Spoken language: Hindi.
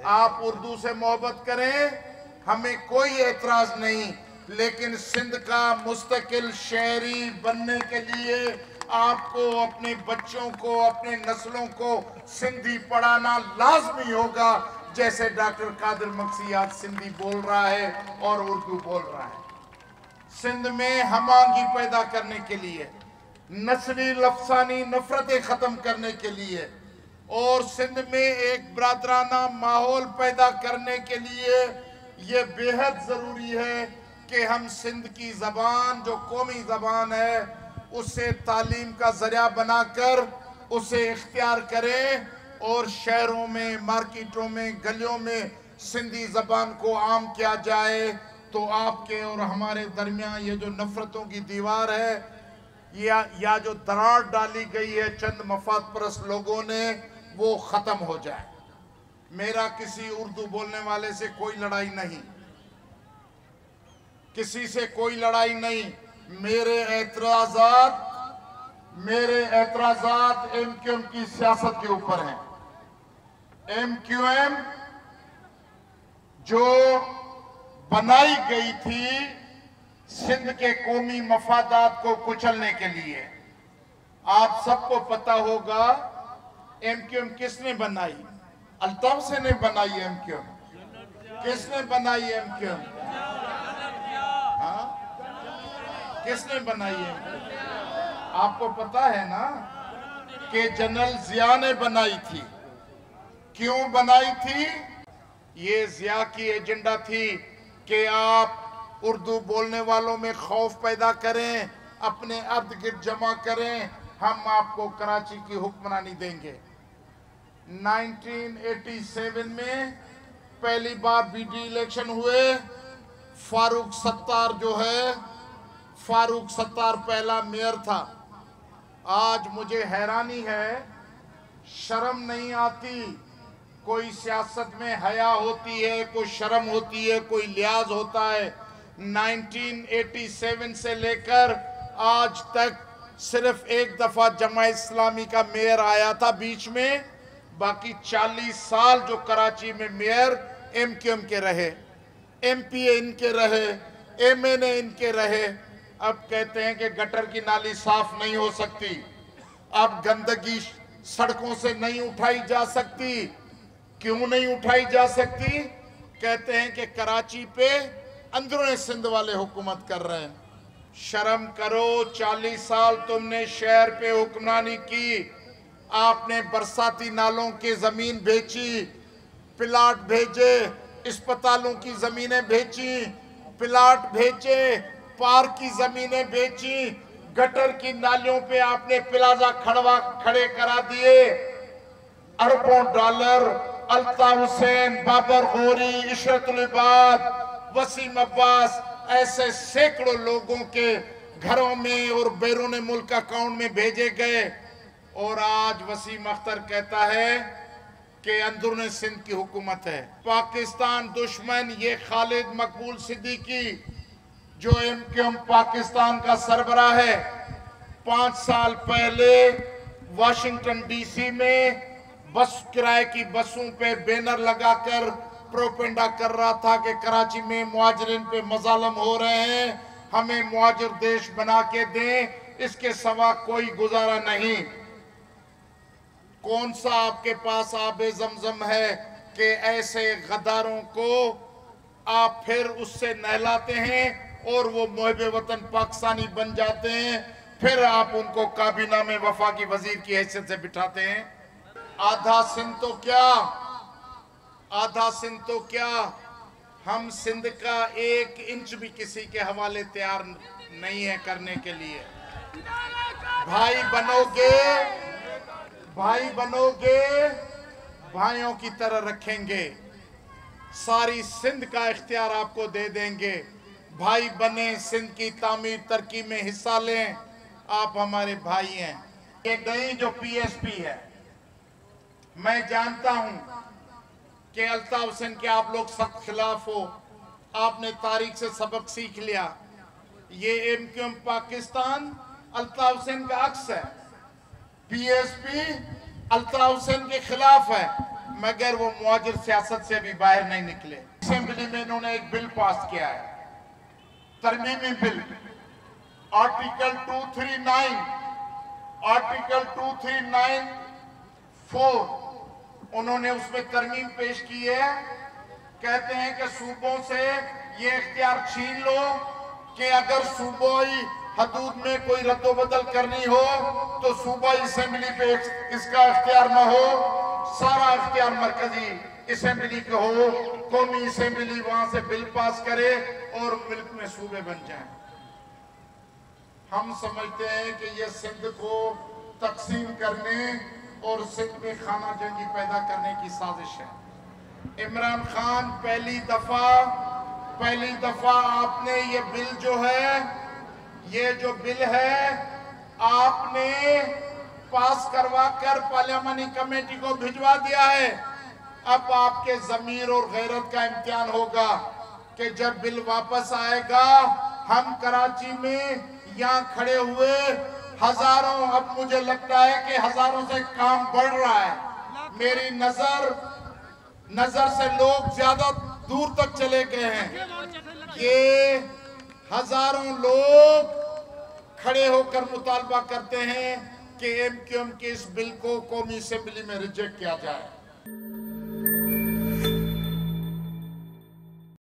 आप उर्दू से मोहब्बत करें, हमें कोई एतराज नहीं, लेकिन सिंध का मुस्तकिल शहरी बनने के लिए आपको अपने बच्चों को, अपने नस्लों को सिंधी पढ़ाना लाजमी होगा, जैसे डॉक्टर कादिर मक्सी आज सिंधी बोल रहा है और उर्दू बोल रहा है। सिंध में हमांगी पैदा करने के लिए, नस्ली लफसानी नफरतें खत्म करने के लिए और सिंध में एक बरादराना माहौल पैदा करने के लिए ये बेहद ज़रूरी है कि हम सिंध की ज़बान, जो कौमी ज़बान है, उसे तालीम का ज़रिया बनाकर उसे इख्तियार करें और शहरों में, मार्केटों में, गलियों में सिंधी ज़बान को आम किया जाए। तो आपके और हमारे दरमियान ये जो नफ़रतों की दीवार है या जो दरार डाली गई है चंद मफाद परस्त लोगों ने, वो ख़त्म हो जाए। मेरा किसी उर्दू बोलने वाले से कोई लड़ाई नहीं, किसी से कोई लड़ाई नहीं। मेरे एतराज़ात एमक्यूएम की सियासत के ऊपर हैं। एमक्यूएम जो बनाई गई थी सिंध के कौमी मफादात को कुचलने के लिए, आप सबको पता होगा एमक्यूएम किसने बनाई? अल्ताफ से ने बनाई एमक्यूएम। किसने बनाई एमक्यूएम? हाँ, किसने बनाई एमक्यूएम? आपको पता है ना कि जनरल जिया ने बनाई थी। क्यों बनाई थी? ये जिया की एजेंडा थी कि आप उर्दू बोलने वालों में खौफ पैदा करें, अपने अर्द गिर्द जमा करें, हम आपको कराची की हुक्मरानी देंगे। 1987 में पहली बार बीडी इलेक्शन हुए। फारूक सत्तार जो है, फारूक सत्तार पहला मेयर था। आज मुझे हैरानी है, शर्म नहीं आती। कोई सियासत में हया होती है, कोई शर्म होती है, कोई लिहाज होता है। 1987 से लेकर आज तक सिर्फ एक दफा जमा इस्लामी का मेयर आया था बीच में, बाकी 40 साल जो कराची में मेयर एमक्यूएम के रहे, एमपीए इनके रहे, एमएनए इनके रहे। अब कहते हैं कि गटर की नाली साफ नहीं हो सकती, अब गंदगी सड़कों से नहीं उठाई जा सकती। क्यों नहीं उठाई जा सकती? कहते हैं कि कराची पे अंदरूनी सिंध वाले हुकूमत कर रहे हैं। शर्म करो, 40 साल तुमने शहर पे हुक्मरानी की, आपने बरसाती नालों की जमीन बेची, प्लाट भेजे, अस्पतालों की जमीनें बेची, प्लाट भेजे, पार्क की जमीनें बेची, गटर की नालियों पे आपने प्लाजा खड़े करा दिए। अरबों डॉलर अल्ताफ हुसैन, बाबर गौरी, इशरतुल इबाद, वसीम अब्बास, ऐसे सैकड़ों लोगों के घरों में और बैरून मुल्क अकाउंट में भेजे गए। और आज वसीम अख्तर कहता है कि अंदरूनी सिंध की हुकूमत है। पाकिस्तान दुश्मन ये खालिद मकबूल सिद्दीकी जो एमक्यूएम पाकिस्तान का सरबराह है, 5 साल पहले वाशिंगटन डीसी में बस किराए की बसों पे बैनर लगाकर प्रोपेगेंडा कर रहा था कि कराची में मुहाजिरीन पे मजालम हो रहे हैं, हमें मुहाजिर देश बना के दें, इसके सिवा कोई गुजारा नहीं। कौन सा आपके पास आबे जमजम है कि ऐसे गद्दारों को आप फिर उससे नहलाते हैं और वो मुहिब वतन पाकिस्तानी बन जाते हैं, फिर आप उनको काबीना में वफाकी वजीर की हैसियत से बिठाते हैं। आधा सिंध तो क्या, आधा सिंध तो क्या, हम सिंध का 1 इंच भी किसी के हवाले तैयार नहीं है करने के लिए। भाई बनोगे, भाइयों की तरह रखेंगे, सारी सिंध का इख्तियार आपको दे देंगे। भाई बने, सिंध की तामीर तरक्की में हिस्सा लें, आप हमारे भाई हैं। ये नई जो पीएसपी है, मैं जानता हूं कि अल्ताफ हुसैन के आप लोग सख्त खिलाफ हो, आपने तारीख से सबक सीख लिया। ये एमक्यूएम पाकिस्तान अल्ताफ हुसैन का अक्स है, पीएसपी अल्ताफ हुसैन के खिलाफ है। मगर वो मुआजिर सियासत से भी बाहर नहीं निकले। असेंबली में इन्होंने एक बिल पास किया है, तरमीमी बिल, आर्टिकल 239(4) उन्होंने उसमें तरमीम पेश की है। कहते हैं कि सूबों से ये इख्तियार छीन लो कि अगर सूबाई हदूद में कोई रद्दोबदल करनी हो तो सूबाई असेंबली पे इसका इख्तियार न हो, सारा इख्तियार मरकजी असेंबली का हो। कौमी असेंबली वहां से बिल पास करे और मुल्क में सूबे बन जाएं। हम समझते हैं कि यह सिंध को तकसीम करने और सिंध में खाना जंगी पैदा करने की साजिश है। इमरान खान, पहली दफा आपने ये बिल जो है, ये जो बिल है आपने पास करवा कर पार्लियामानी कमेटी को भिजवा दिया है। अब आपके ज़मीर और गैरत का इम्तिहान होगा कि जब बिल वापस आएगा, हम कराची में यहाँ खड़े हुए हजारों, अब मुझे लगता है कि हजारों से काम बढ़ रहा है। मेरी नजर से लोग ज्यादा दूर तक चले गए हैं। ये हजारों लोग खड़े होकर मुतालबा करते हैं कि MQM के इस बिल को कौमी असेंबली में रिजेक्ट किया जाए।